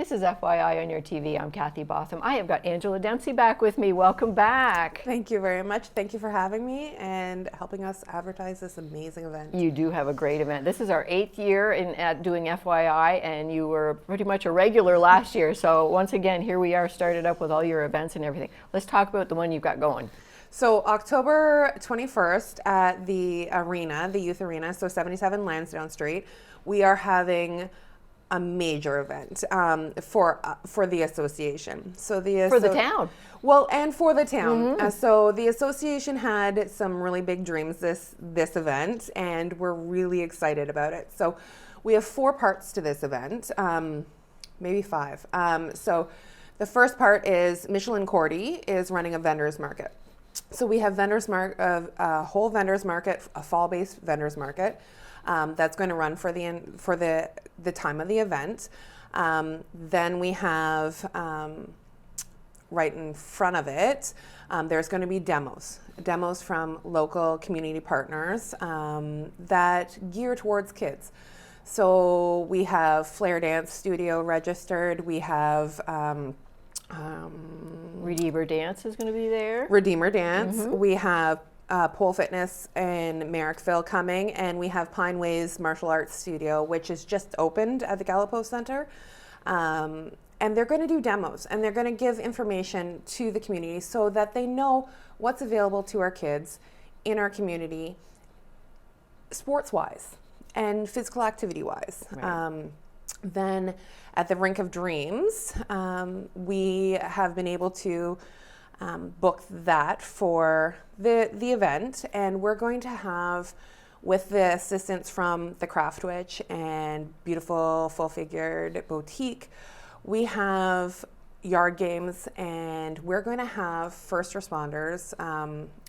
This is FYI on your TV. I'm Kathy Botham. I have got Angela Dempsey back with me. Welcome back. Thank you very much. Thank you for having me and helping us advertise this amazing event. You do have a great event. This is our 8th year at doing FYI, and you were pretty much a regular last year. So once again, here we are, started up with all your events and everything. Let's talk about the one you've got going. So October 21st at the arena, the youth arena, so 77 Lansdowne Street, we are having a major event for the association. So for the town. Well, and for the town. So the association had some really big dreams this event, and we're really excited about it. So we have 4 parts to this event, maybe 5. So the first part is Michelin Cordy is running a vendors market. So we have a whole vendors market, a fall-based vendors market. That's going to run for the time of the event. Then we have right in front of it, there's going to be demos from local community partners that gear towards kids. So we have Flair Dance Studio registered. We have Redeemer Dance is going to be there. Redeemer Dance. We have Pole Fitness in Merrickville coming, and we have Pine Ways Martial Arts Studio, which is just opened at the Gallipo Center. And they're going to do demos, and they're going to give information to the community so that they know what's available to our kids in our community, sports-wise and physical activity-wise. Right. Then at the Rink of Dreams, we have been able to book that for the event, and we're going to have, with the assistance from the Craft Witch and Beautiful Full-Figured Boutique, we have yard games, and we're going to have first responders,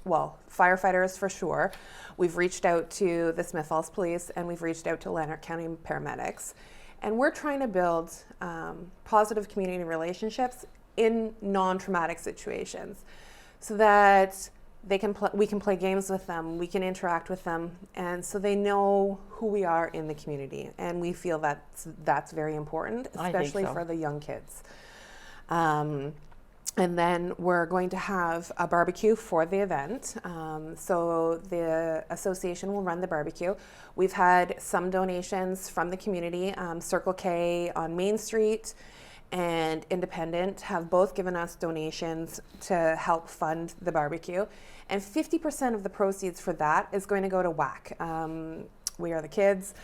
firefighters for sure. We've reached out to the Smith Falls Police, and we've reached out to Lanark County paramedics, and we're trying to build positive community relationships in non-traumatic situations, so that we can play games with them, we can interact with them, and so they know who we are in the community. And we feel that's very important, especially for the young kids. And then we're going to have a barbecue for the event. So the association will run the barbecue. We've had some donations from the community. Circle K on Main Street and Independent have both given us donations to help fund the barbecue. And 50% of the proceeds for that is going to go to WAC. We Are the Kids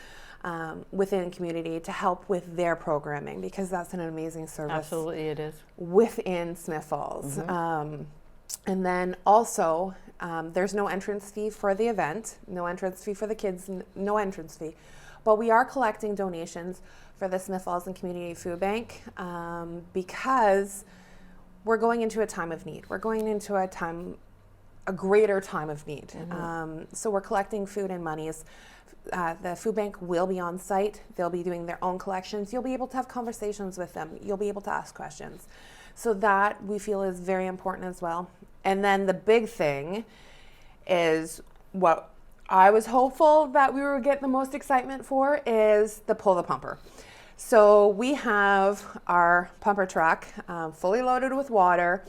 within community to help with their programming, because that's an amazing service. Absolutely, it is. Within Smith Falls. And then also, there's no entrance fee for the event, no entrance fee for the kids, no entrance fee. But we are collecting donations for the Smith Falls and Community Food Bank because we're going into a time of need. We're going into a greater time of need. So we're collecting food and monies. The food bank will be on site. They'll be doing their own collections. You'll be able to have conversations with them. You'll be able to ask questions. So that we feel is very important as well. And then the big thing is what I was hopeful that we would get the most excitement for is the Pull the Pumper. So we have our pumper truck fully loaded with water.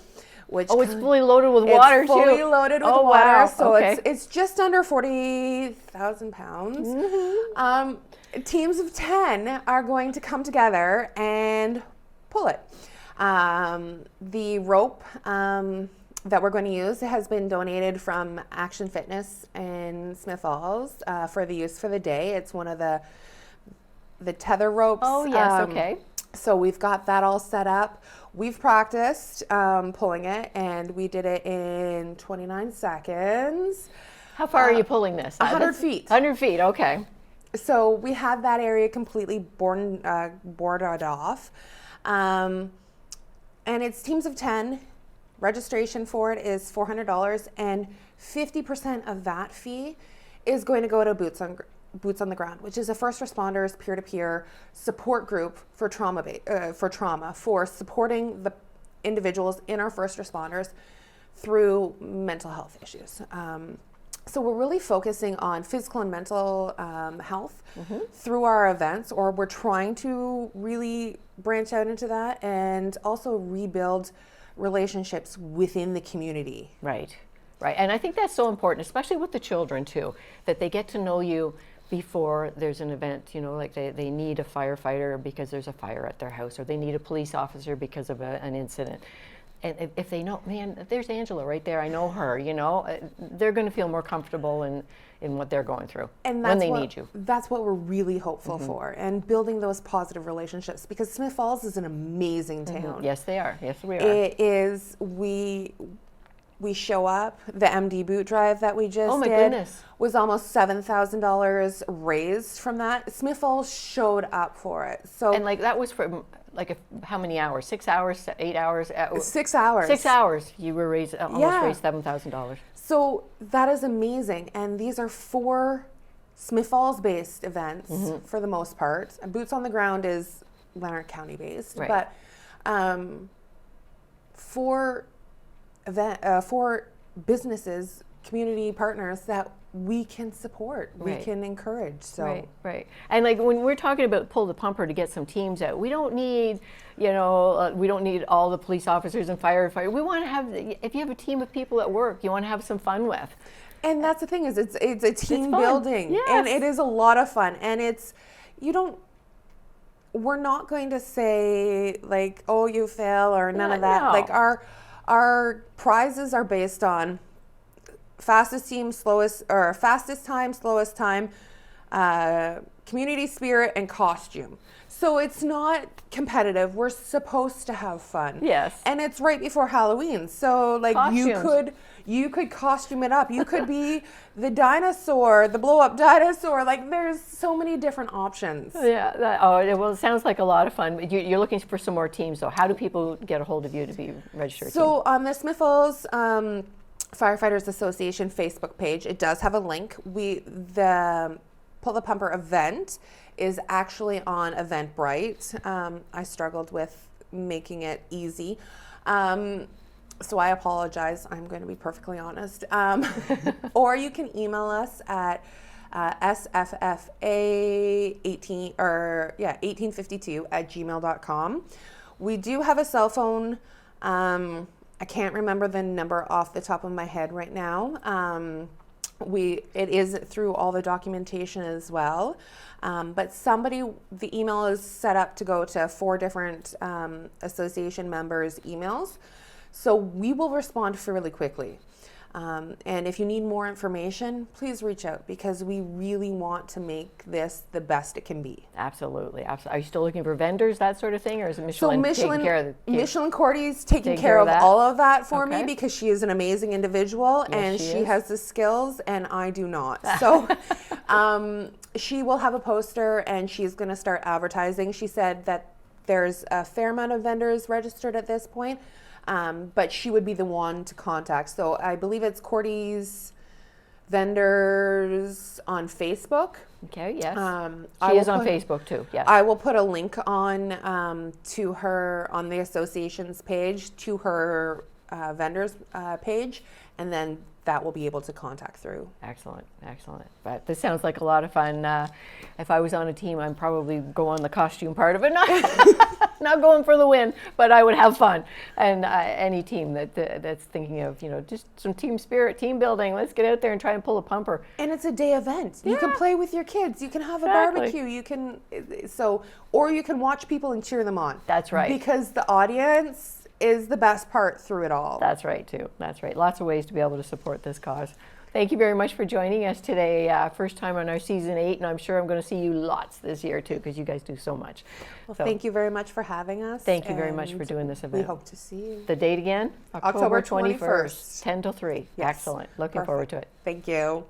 It's fully loaded with water too. It's fully loaded with water, wow. So okay. it's just under 40,000 pounds. Teams of 10 are going to come together and pull it. The rope that we're going to use has been donated from Action Fitness in Smith Falls for the use for the day. It's one of the tether ropes. Oh yes, okay. So we've got that all set up. We've practiced pulling it, and we did it in 29 seconds. How far are you pulling this? 100 feet. 100 feet, okay. So we had that area completely boarded off. And it's teams of 10. Registration for it is $400, and 50% of that fee is going to go to Boots on the Ground, which is a first responders peer-to-peer support group for trauma, for supporting the individuals in our first responders through mental health issues. So we're really focusing on physical and mental health through our events, or we're trying to really branch out into that and also rebuild relationships within the community. Right, right. And I think that's so important, especially with the children too, that they get to know you before there's an event. You know, like they need a firefighter because there's a fire at their house, or they need a police officer because of an incident. And if they know, man, there's Angela right there, I know her, you know, they're going to feel more comfortable in what they're going through And when they need you. That's what we're really hopeful for, and building those positive relationships, because Smith Falls is an amazing town. Yes, they are. Yes, we are. It is, we show up, the MD boot drive that we just Oh my did goodness. was almost $7,000 raised from that. Smith Falls showed up for it. So And like that was for how many hours? 6 hours, 8 hours? 6 hours. 6 hours. You were almost raised $7,000. So that is amazing. And these are 4 Smith Falls based events for the most part. And Boots on the Ground is Leonard County based. Right. But 4 businesses, community partners that we can support, we Right. can encourage. So Right, right. And like when we're talking about pull the pumper to get some teams out, we don't need, we don't need all the police officers and firefighters. We want to have, if you have a team of people at work, you want to have some fun with. And that's the thing, is it's a team fun. building. Yes. And it is a lot of fun. And we're not going to say like, oh, you fail, or none of that. No. Like our prizes are based on fastest time, slowest time, community spirit, and costume. So it's not competitive. We're supposed to have fun. Yes. And it's right before Halloween. So like Costumes. you could costume it up. You could be the dinosaur, the blow up dinosaur. Like there's so many different options. Yeah. Well, it sounds like a lot of fun. You're looking for some more teams, though. How do people get a hold of you to be registered? So on the Smith Falls Firefighters Association Facebook page, it does have a link. The Pull the Pumper event is actually on Eventbrite. I struggled with making it easy. So I apologize. I'm going to be perfectly honest. Or you can email us at sffa1852@gmail.com. We do have a cell phone. I can't remember the number off the top of my head right now. It is through all the documentation as well. But the email is set up to go to 4 different association members' emails. So we will respond fairly quickly. And if you need more information, please reach out, because we really want to make this the best it can be. Absolutely. Are you still looking for vendors, that sort of thing, or is it Michelin taking care of the Michelin Cordy's taking care of that? all of that for Okay. me, because she is an amazing individual, and she she is. has the skills and I do not. So she will have a poster, and she's going to start advertising. She said that there's a fair amount of vendors registered at this point. But she would be the one to contact. So I believe it's Cordy's Vendors on Facebook. Okay, yes. I She will is on put- Facebook too, yes. I will put a link on to her on the association's page, to her vendors page, and then that will be able to contact through. Excellent, excellent. But this sounds like a lot of fun. If I was on a team, I'd probably go on the costume part of it, not going for the win, but I would have fun. And any team that's thinking of, just some team spirit, team building, let's get out there and try and pull a pumper. And it's a day event. You can play with your kids. You can have a Exactly. barbecue. You can or you can watch people and cheer them on. That's right. Because the audience is the best part through it all. That's right, too. That's right. Lots of ways to be able to support this cause. Thank you very much for joining us today. First time on our season 8, and I'm sure I'm going to see you lots this year, too, because you guys do so much. Well, So, thank you very much for having us. Thank you very much and for doing this We event. hope to see you. The date again? October 21st. 10 till 3. Yes. Excellent. Looking Perfect. forward to it. Thank you.